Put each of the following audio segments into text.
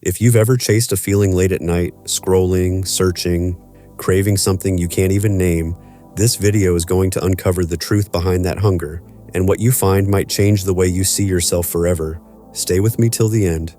If you've ever chased a feeling late at night, scrolling, searching, craving something you can't even name, this video is going to uncover the truth behind that hunger, and what you find might change the way you see yourself forever. Stay with me till the end.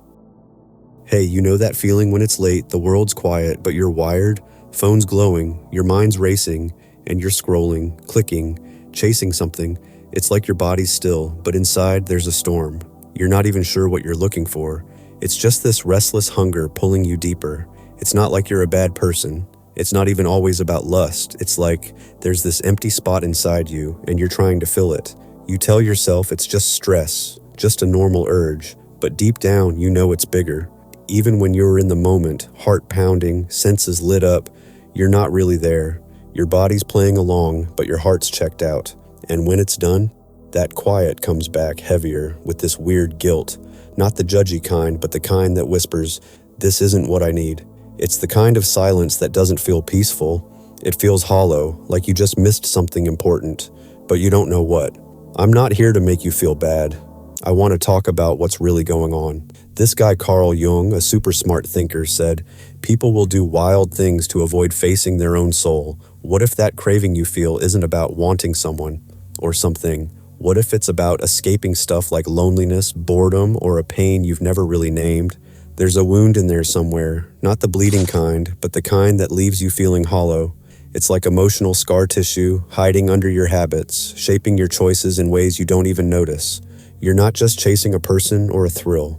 Hey, you know that feeling when it's late, the world's quiet, but you're wired, phone's glowing, your mind's racing, and you're scrolling, clicking, chasing something. It's like your body's still, but inside there's a storm. You're not even sure what you're looking for. It's just this restless hunger pulling you deeper. It's not like you're a bad person. It's not even always about lust. It's like there's this empty spot inside you, and you're trying to fill it. You tell yourself it's just stress, just a normal urge, but deep down you know it's bigger. Even when you're in the moment, heart pounding, senses lit up, you're not really there. Your body's playing along, but your heart's checked out. And when it's done, that quiet comes back heavier with this weird guilt. Not the judgy kind, but the kind that whispers, "This isn't what I need." It's the kind of silence that doesn't feel peaceful. It feels hollow, like you just missed something important, but you don't know what. I'm not here to make you feel bad. I want to talk about what's really going on. This guy Carl Jung, a super smart thinker, said, "People will do wild things to avoid facing their own soul." What if that craving you feel isn't about wanting someone or something? What if it's about escaping stuff like loneliness, boredom, or a pain you've never really named? There's a wound in there somewhere, not the bleeding kind, but the kind that leaves you feeling hollow. It's like emotional scar tissue hiding under your habits, shaping your choices in ways you don't even notice. You're not just chasing a person or a thrill.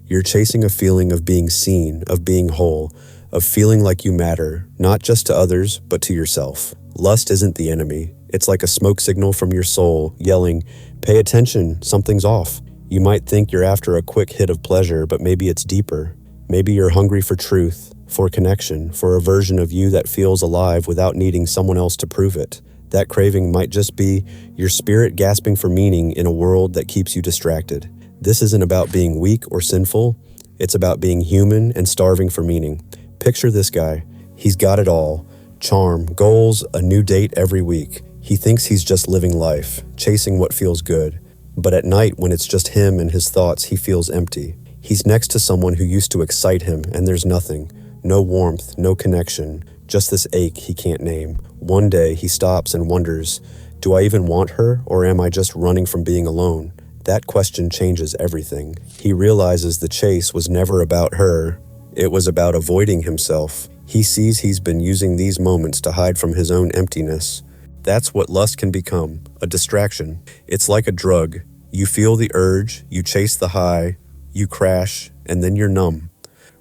You're chasing a feeling of being seen, of being whole, of feeling like you matter, not just to others, but to yourself. Lust isn't the enemy. It's like a smoke signal from your soul, yelling, "Pay attention, something's off." You might think you're after a quick hit of pleasure, but maybe it's deeper. Maybe you're hungry for truth, for connection, for a version of you that feels alive without needing someone else to prove it. That craving might just be your spirit gasping for meaning in a world that keeps you distracted. This isn't about being weak or sinful. It's about being human and starving for meaning. Picture this guy. He's got it all. Charm, goals, a new date every week. He thinks he's just living life, chasing what feels good. But at night, when it's just him and his thoughts, he feels empty. He's next to someone who used to excite him, and there's nothing. No warmth, no connection, just this ache he can't name. One day, he stops and wonders, do I even want her, or am I just running from being alone? That question changes everything. He realizes the chase was never about her. It was about avoiding himself. He sees he's been using these moments to hide from his own emptiness. That's what lust can become, a distraction. It's like a drug. You feel the urge, you chase the high, you crash, and then you're numb.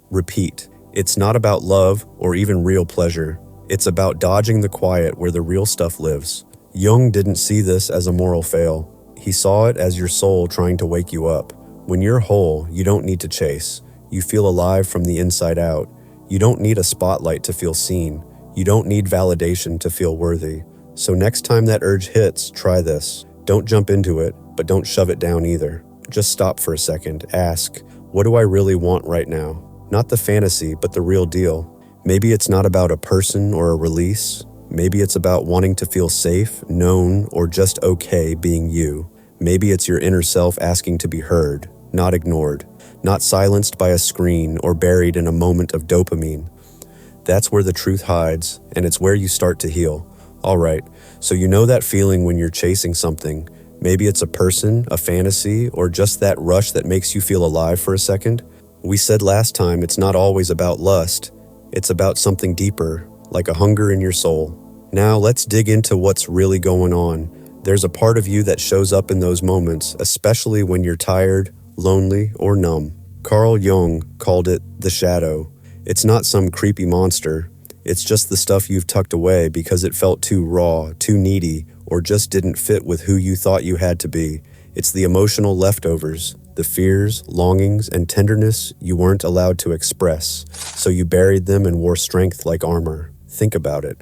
Repeat. It's not about love or even real pleasure. It's about dodging the quiet where the real stuff lives. Jung didn't see this as a moral fail. He saw it as your soul trying to wake you up. When you're whole, you don't need to chase. You feel alive from the inside out. You don't need a spotlight to feel seen. You don't need validation to feel worthy. So next time that urge hits, try this. Don't jump into it, but don't shove it down either. Just stop for a second. Ask, what do I really want right now? Not the fantasy, but the real deal. Maybe it's not about a person or a release. Maybe it's about wanting to feel safe, known, or just okay being you. Maybe it's your inner self asking to be heard, not ignored, not silenced by a screen or buried in a moment of dopamine. That's where the truth hides, and it's where you start to heal. All right, so you know that feeling when you're chasing something. Maybe it's a person, a fantasy, or just that rush that makes you feel alive for a second. We said last time it's not always about lust. It's about something deeper, like a hunger in your soul. Now let's dig into what's really going on. There's a part of you that shows up in those moments, especially when you're tired, lonely, or numb. Carl Jung called it the shadow. It's not some creepy monster. It's just the stuff you've tucked away because it felt too raw, too needy, or just didn't fit with who you thought you had to be. It's the emotional leftovers, the fears, longings, and tenderness you weren't allowed to express, so you buried them and wore strength like armor. Think about it.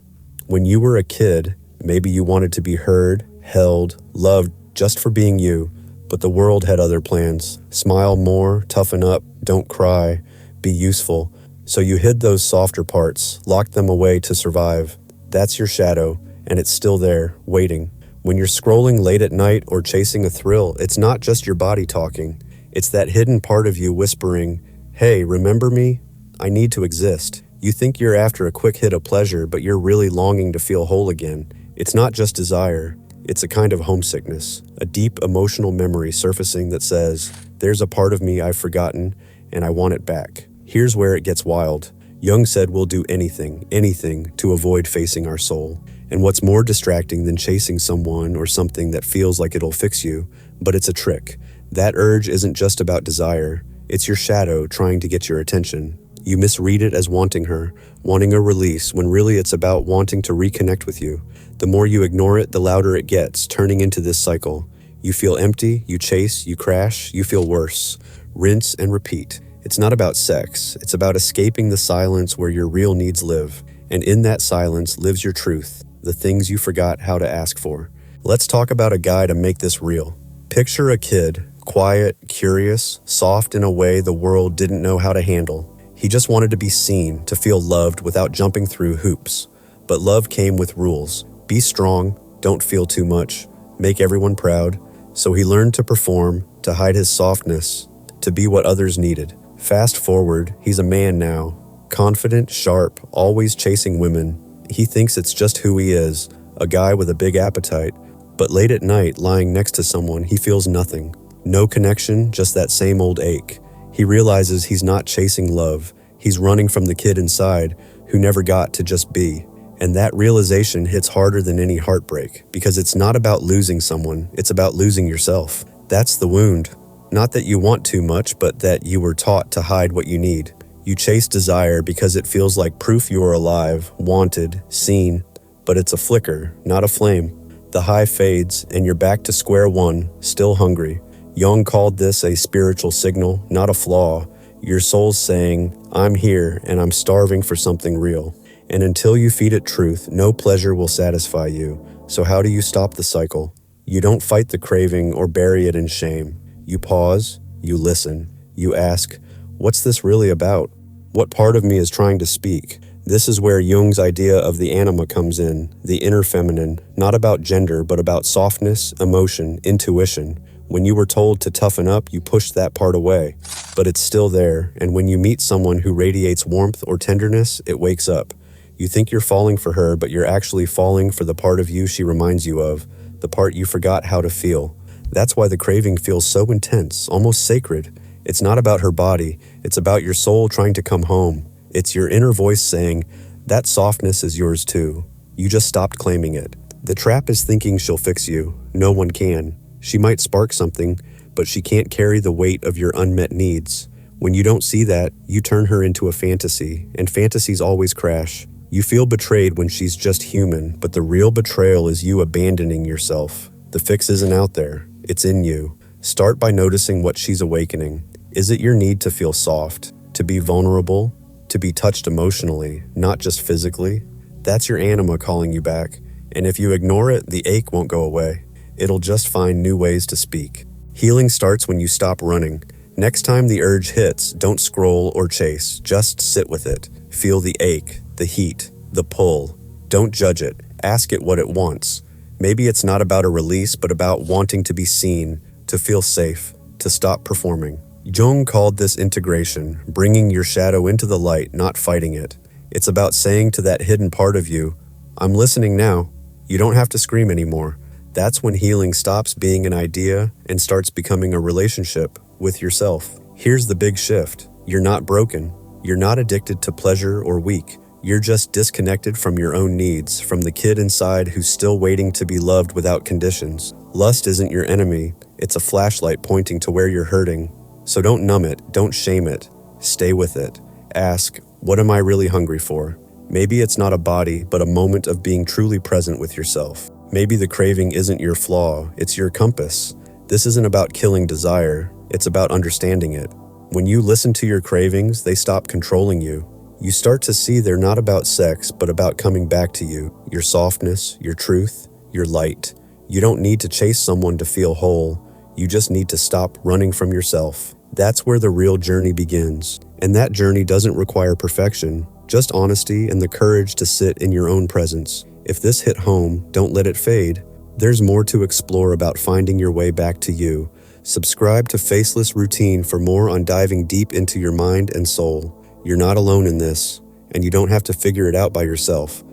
When you were a kid, maybe you wanted to be heard, held, loved just for being you, but the world had other plans. Smile more, toughen up, don't cry, be useful. So you hid those softer parts, locked them away to survive. That's your shadow, and it's still there, waiting. When you're scrolling late at night or chasing a thrill, it's not just your body talking. It's that hidden part of you whispering, Hey, remember me? I need to exist. You think you're after a quick hit of pleasure, but you're really longing to feel whole again. It's not just desire, it's a kind of homesickness, a deep emotional memory surfacing that says, there's a part of me I've forgotten, and I want it back. Here's where it gets wild. Jung said we'll do anything to avoid facing our soul. And what's more distracting than chasing someone or something that feels like it'll fix you, but it's a trick. That urge isn't just about desire, it's your shadow trying to get your attention. You misread it as wanting her, wanting a release, when really it's about wanting to reconnect with you. The more you ignore it, the louder it gets, turning into this cycle. You feel empty, you chase, you crash, you feel worse. Rinse and repeat. It's not about sex, it's about escaping the silence where your real needs live. And in that silence lives your truth, the things you forgot how to ask for. Let's talk about a guy to make this real. Picture a kid, quiet, curious, soft in a way the world didn't know how to handle. He just wanted to be seen, to feel loved without jumping through hoops. But love came with rules. Be strong, don't feel too much, make everyone proud. So he learned to perform, to hide his softness, to be what others needed. Fast forward, he's a man now, confident, sharp, always chasing women. He thinks it's just who he is, a guy with a big appetite. But late at night, lying next to someone, he feels nothing. No connection, just that same old ache. He realizes he's not chasing love. He's running from the kid inside who never got to just be. And that realization hits harder than any heartbreak, because it's not about losing someone, it's about losing yourself. That's the wound. Not that you want too much, but that you were taught to hide what you need. You chase desire because it feels like proof you are alive, wanted, seen, but it's a flicker, not a flame. The high fades, and you're back to square one, still hungry. Jung called this a spiritual signal, not a flaw. Your soul's saying, I'm here, and I'm starving for something real. And until you feed it truth, no pleasure will satisfy you. So how do you stop the cycle? You don't fight the craving or bury it in shame. You pause, you listen, you ask, what's this really about? What part of me is trying to speak? This is where Jung's idea of the anima comes in, the inner feminine, not about gender, but about softness, emotion, intuition. When you were told to toughen up, you pushed that part away. But it's still there, and when you meet someone who radiates warmth or tenderness, it wakes up. You think you're falling for her, but you're actually falling for the part of you she reminds you of, the part you forgot how to feel. That's why the craving feels so intense, almost sacred. It's not about her body, it's about your soul trying to come home. It's your inner voice saying, that softness is yours too. You just stopped claiming it. The trap is thinking she'll fix you. No one can. She might spark something, but she can't carry the weight of your unmet needs. When you don't see that, you turn her into a fantasy, and fantasies always crash. You feel betrayed when she's just human, but the real betrayal is you abandoning yourself. The fix isn't out there. It's in you. Start by noticing what she's awakening. Is it your need to feel soft, to be vulnerable, to be touched emotionally, not just physically? That's your anima calling you back. And if you ignore it, the ache won't go away. It'll just find new ways to speak. Healing starts when you stop running. Next time the urge hits, don't scroll or chase. Just sit with it. Feel the ache, the heat, the pull. Don't judge it. Ask it what it wants. Maybe it's not about a release, but about wanting to be seen, to feel safe, to stop performing. Jung called this integration, bringing your shadow into the light, not fighting it. It's about saying to that hidden part of you, I'm listening now. You don't have to scream anymore. That's when healing stops being an idea and starts becoming a relationship with yourself. Here's the big shift. You're not broken. You're not addicted to pleasure or weak. You're just disconnected from your own needs, from the kid inside who's still waiting to be loved without conditions. Lust isn't your enemy. It's a flashlight pointing to where you're hurting. So don't numb it. Don't shame it. Stay with it. Ask, what am I really hungry for? Maybe it's not a body, but a moment of being truly present with yourself. Maybe the craving isn't your flaw. It's your compass. This isn't about killing desire. It's about understanding it. When you listen to your cravings, they stop controlling you. You start to see they're not about sex, but about coming back to you, your softness, your truth, your light. You don't need to chase someone to feel whole. You just need to stop running from yourself. That's where the real journey begins. And that journey doesn't require perfection, just honesty and the courage to sit in your own presence. If this hit home, don't let it fade. There's more to explore about finding your way back to you. Subscribe to Faceless Routine for more on diving deep into your mind and soul. You're not alone in this, and you don't have to figure it out by yourself.